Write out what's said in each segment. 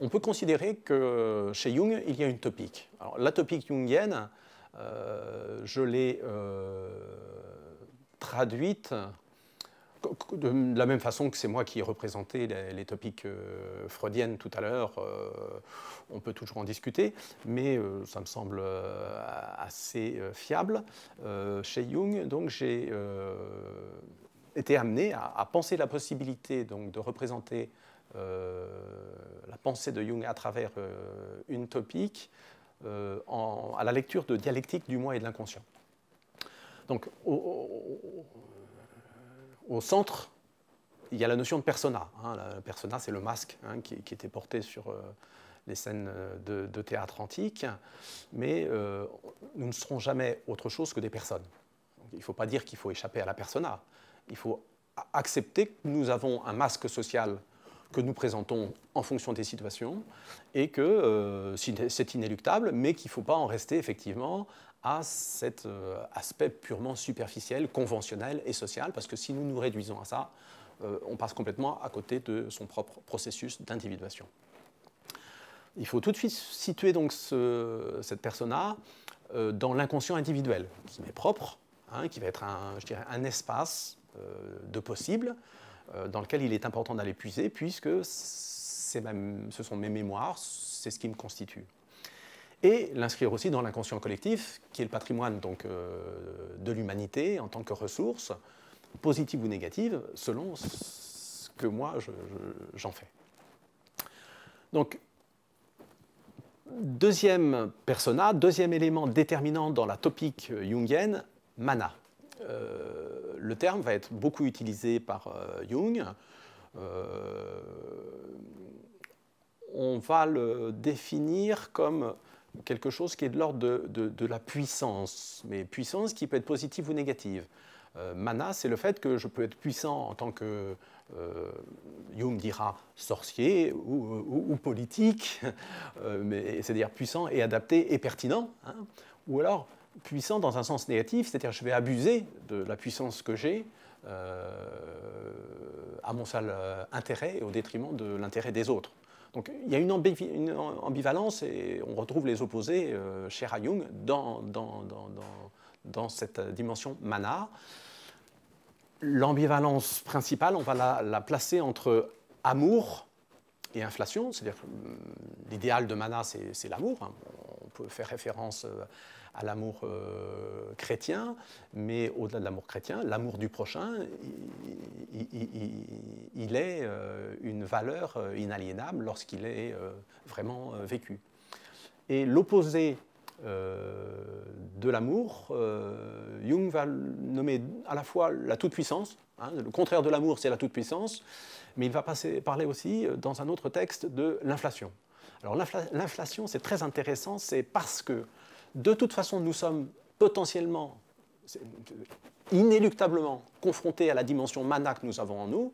on peut considérer que chez Jung, il y a une topique. Alors, la topique jungienne, je l'ai traduite de la même façon que c'est moi qui ai représenté les topiques freudiennes tout à l'heure. On peut toujours en discuter, mais ça me semble assez fiable. Chez Jung, donc, j'ai été amené à penser la possibilité donc, de représenter la pensée de Jung à travers une topique à la lecture de Dialectique du moi et de l'inconscient. Donc, au centre, il y a la notion de persona. Le persona, c'est le masque qui était porté sur les scènes de théâtre antique, mais nous ne serons jamais autre chose que des personnes. Donc, il ne faut pas dire qu'il faut échapper à la persona. Il faut accepter que nous avons un masque social que nous présentons en fonction des situations et que c'est inéluctable, mais qu'il ne faut pas en rester effectivement à cet aspect purement superficiel, conventionnel et social, parce que si nous nous réduisons à ça, on passe complètement à côté de son propre processus d'individuation. Il faut tout de suite situer donc cette persona dans l'inconscient individuel, qui m'est propre, qui va être je dirais, un espace de possible dans lequel il est important d'aller puiser, puisque ce sont mes mémoires, c'est ce qui me constitue. Et l'inscrire aussi dans l'inconscient collectif, qui est le patrimoine donc, de l'humanité en tant que ressource, positive ou négative, selon ce que moi j'en fais. Donc, deuxième persona, deuxième élément déterminant dans la topique jungienne, mana. Le terme va être beaucoup utilisé par Jung. On va le définir comme quelque chose qui est de l'ordre de la puissance, mais puissance qui peut être positive ou négative. Mana, c'est le fait que je peux être puissant en tant que, Jung dira, sorcier ou politique, c'est-à-dire puissant et adapté et pertinent, ou alors puissant dans un sens négatif, c'est-à-dire je vais abuser de la puissance que j'ai à mon seul intérêt et au détriment de l'intérêt des autres. Donc il y a une ambivalence et on retrouve les opposés chez Jung dans cette dimension mana. L'ambivalence principale, on va la placer entre amour et inflation, c'est-à-dire que l'idéal de mana, c'est l'amour. On peut faire référence à l'amour chrétien, mais au-delà de l'amour chrétien, l'amour du prochain, il est une valeur inaliénable lorsqu'il est vraiment vécu. Et l'opposé de l'amour, Jung va nommer à la fois la toute-puissance, le contraire de l'amour, c'est la toute-puissance, mais il va parler aussi, dans un autre texte, de l'inflation. Alors l'inflation, c'est très intéressant, c'est parce que, de toute façon, nous sommes potentiellement, inéluctablement confrontés à la dimension mana que nous avons en nous.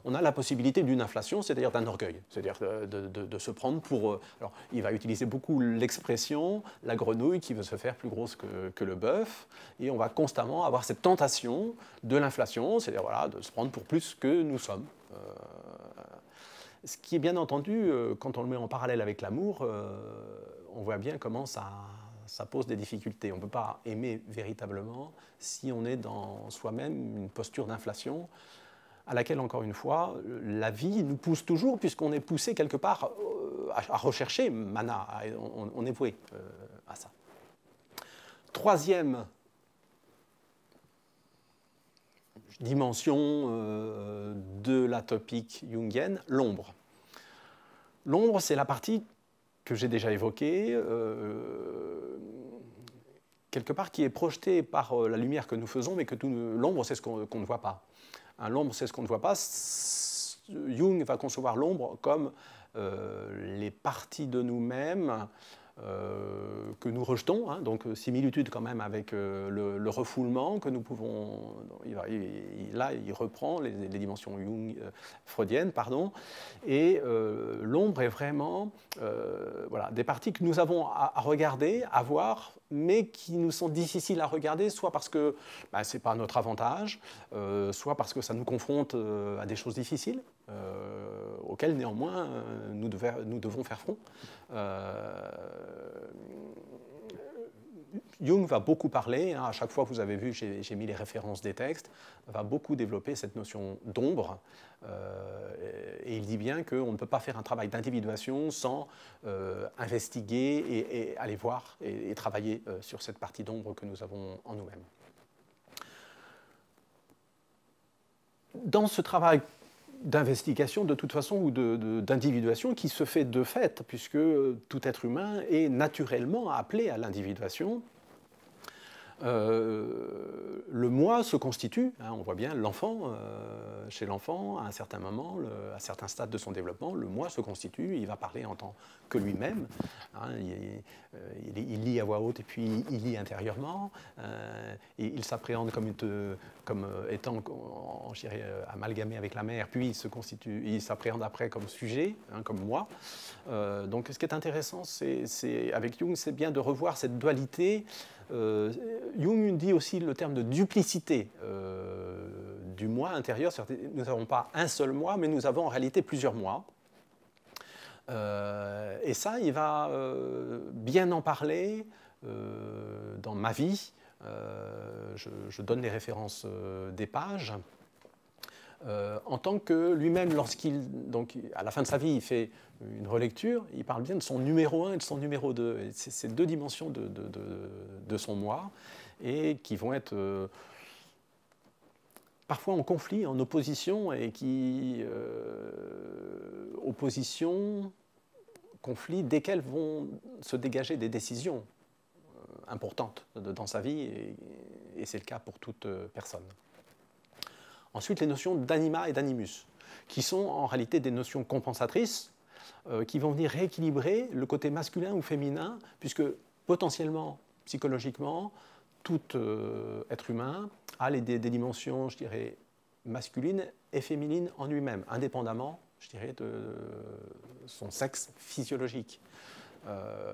On a la possibilité d'une inflation, c'est-à-dire d'un orgueil, c'est-à-dire de se prendre pour... Alors, il va utiliser beaucoup l'expression « la grenouille qui veut se faire plus grosse que le bœuf », et on va constamment avoir cette tentation de l'inflation, c'est-à-dire voilà, de se prendre pour plus que nous sommes. Ce qui est bien entendu, quand on le met en parallèle avec l'amour, on voit bien comment ça pose des difficultés. On ne peut pas aimer véritablement si on est dans soi-même une posture d'inflation à laquelle, encore une fois, la vie nous pousse toujours, puisqu'on est poussé quelque part à rechercher mana, on est voué à ça. Troisième dimension de la topique jungienne, l'ombre. L'ombre, c'est la partie que j'ai déjà évoquée, quelque part qui est projetée par la lumière que nous faisons, mais que l'ombre, c'est ce qu'on ne voit pas. L'ombre, c'est ce qu'on ne voit pas. Jung va concevoir l'ombre comme les parties de nous-mêmes que nous rejetons, donc similitude quand même avec le refoulement que nous pouvons... Là, il reprend les dimensions freudiennes, pardon, et l'ombre est vraiment voilà, des parties que nous avons à regarder, à voir, mais qui nous sont difficiles à regarder, soit parce que ce n'est pas notre avantage, soit parce que ça nous confronte à des choses difficiles, auquel néanmoins nous devons faire front. Jung va beaucoup parler, à chaque fois vous avez vu, j'ai mis les références des textes, va beaucoup développer cette notion d'ombre, et il dit bien qu'on ne peut pas faire un travail d'individuation sans investiguer et aller voir et travailler sur cette partie d'ombre que nous avons en nous-mêmes. Dans ce travail d'investigation, de toute façon, ou d'individuation qui se fait de fait, puisque tout être humain est naturellement appelé à l'individuation, le moi se constitue, on voit bien l'enfant, chez l'enfant, à un certain moment, à certains stades de son développement, le moi se constitue, il va parler en tant que lui-même, il lit à voix haute et puis il lit intérieurement, et il s'appréhende comme étant, je dirais, amalgamé avec la mère, puis il s'appréhende après comme sujet, comme moi. Donc ce qui est intéressant, avec Jung, c'est bien de revoir cette dualité. Jung dit aussi le terme de duplicité du moi intérieur. Nous n'avons pas un seul moi, mais nous avons en réalité plusieurs moi. Et ça, il va bien en parler dans Ma vie. Je donne les références des pages. En tant que lui-même, donc à la fin de sa vie, il fait une relecture, il parle bien de son numéro 1 et de son numéro 2. C'est ces deux dimensions de son moi, et qui vont être parfois en conflit, en opposition, et conflit desquels vont se dégager des décisions importantes dans sa vie, et c'est le cas pour toute personne. Ensuite, les notions d'anima et d'animus, qui sont en réalité des notions compensatrices, qui vont venir rééquilibrer le côté masculin ou féminin, puisque potentiellement, psychologiquement, tout être humain a des dimensions, je dirais, masculines et féminines en lui-même, indépendamment, je dirais, de son sexe physiologique.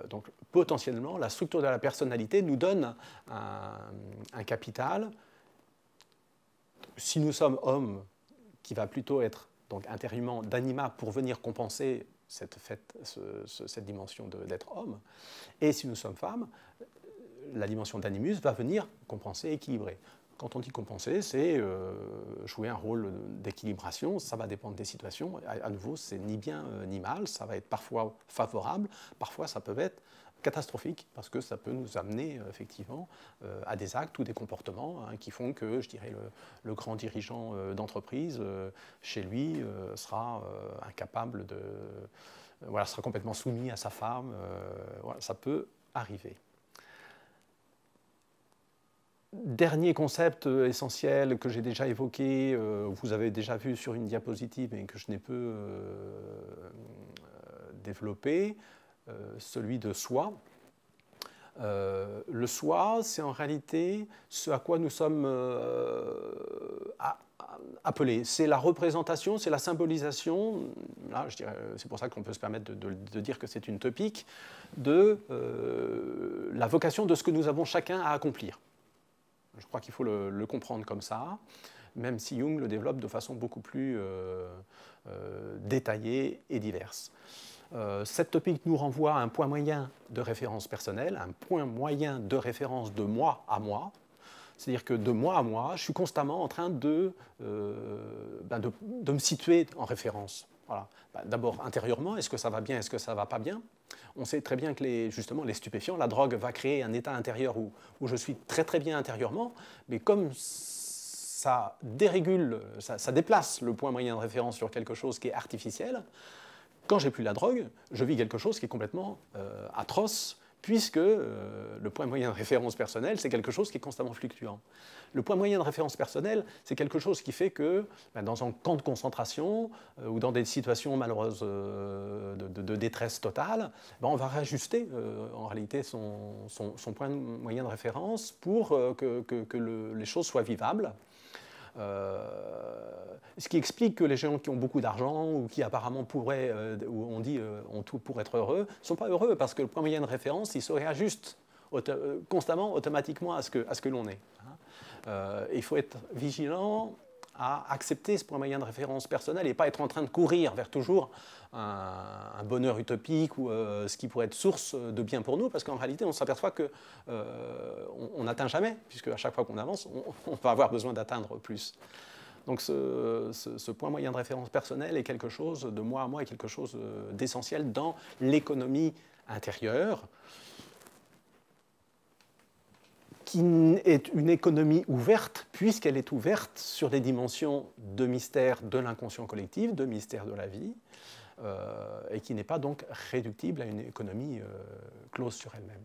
Donc, potentiellement, la structure de la personnalité nous donne un capital. Si nous sommes hommes, qui va plutôt être donc intérieurement d'anima pour venir compenser cette dimension d'être homme, et si nous sommes femmes, la dimension d'animus va venir compenser, équilibrer. Quand on dit compenser, c'est jouer un rôle d'équilibration, ça va dépendre des situations. À nouveau, c'est ni bien ni mal, ça va être parfois favorable, parfois ça peut être catastrophique, parce que ça peut nous amener effectivement à des actes ou des comportements qui font que, je dirais, le grand dirigeant d'entreprise, chez lui, sera incapable sera complètement soumis à sa femme. Voilà, ça peut arriver. Dernier concept essentiel que j'ai déjà évoqué, vous avez déjà vu sur une diapositive, mais que je n'ai peu développé, celui de soi. Le soi, c'est en réalité ce à quoi nous sommes appelés. C'est la représentation, c'est la symbolisation, là, je dirais, c'est pour ça qu'on peut se permettre de dire que c'est une topique, de la vocation de ce que nous avons chacun à accomplir. Je crois qu'il faut le comprendre comme ça, même si Jung le développe de façon beaucoup plus détaillée et diverse. Cette topique nous renvoie à un point moyen de référence personnelle, un point moyen de référence de moi à moi. C'est-à-dire que de moi à moi, je suis constamment en train de me situer en référence. Voilà. D'abord, intérieurement, est-ce que ça va bien, est-ce que ça ne va pas bien? On sait très bien que justement, les stupéfiants, la drogue va créer un état intérieur où je suis très très bien intérieurement, mais comme ça dérégule, ça déplace le point moyen de référence sur quelque chose qui est artificiel, quand j'ai plus la drogue, je vis quelque chose qui est complètement atroce, puisque le point moyen de référence personnel, c'est quelque chose qui est constamment fluctuant. Le point moyen de référence personnel, c'est quelque chose qui fait que dans un camp de concentration ou dans des situations malheureuses de détresse totale, on va réajuster en réalité son point moyen de référence pour que les choses soient vivables. Ce qui explique que les gens qui ont beaucoup d'argent ou qui apparemment pourraient, ou on dit ont tout pour être heureux, ne sont pas heureux parce que le point moyen de référence, il se réajuste constamment, automatiquement à ce que l'on est. Il faut être vigilant à accepter ce point moyen de référence personnel et pas être en train de courir vers toujours un bonheur utopique ou ce qui pourrait être source de bien pour nous, parce qu'en réalité, on s'aperçoit qu'on n'atteint jamais, puisque à chaque fois qu'on avance, on va avoir besoin d'atteindre plus. Donc ce point moyen de référence personnel est quelque chose de moi à moi, est quelque chose d'essentiel dans l'économie intérieure, qui est une économie ouverte, puisqu'elle est ouverte sur des dimensions de mystère de l'inconscient collectif, de mystère de la vie, et qui n'est pas donc réductible à une économie close sur elle-même.